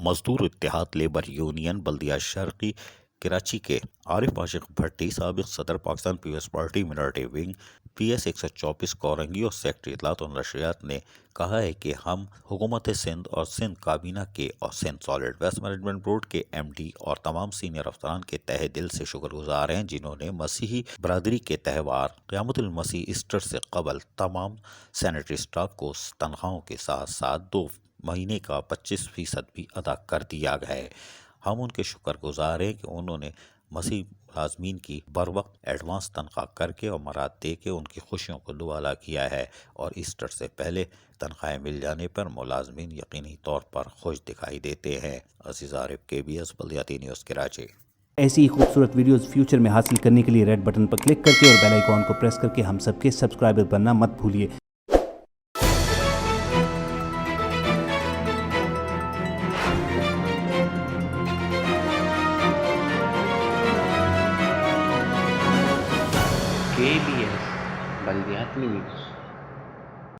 مزدور اتحاد labour union بلدیہ شرقی کراچی کے عارف عاشق بھٹی سابق صدر Pakistan peoples party minority wing PS 124 Korangi اور سیکرٹری اطلاعات و نشریات نے کہا ہے کہ ہم حکومت سندھ اور سندھ کابینہ کے اور Sindh solid waste management board کے MD اور تمام سینئر افسران کے تہہ دل سے شکر گزار ہیں جنہوں نے مسیحی برادری کے تہوار قیامت المسیح ایسٹر سے قبل تمام سینیٹری سٹاف کو تنخواہوں کے ساتھ ساتھ 2 مہینے کا 25% بھی ادا کر دیا ہے۔ ہم ان کے شکر گزار ہیں کہ انہوں نے مسیح ملازمین کی بر وقت ایڈوانس تنخواہ کر کے اور مراد دے کے ان کی خوشیوں کو دوبالا کیا ہے، اور ایسٹر سے پہلے تنخواہیں مل جانے پر ملازمین یقینی طور پر خوش دکھائی دیتے ہیں۔ عزیز عارف، KBS بلدیاتی نیوز کراچی۔ ایسی ہی خوبصورت ویڈیوز فیوچر میں حاصل کرنے کے لیے ریڈ بٹن پر کلک کر کے اور بیل آئیکن کو پریس کر کے ہم سب کے سبسکرائبر بننا مت بھولیے۔ KBS بلدیاتی نیوز۔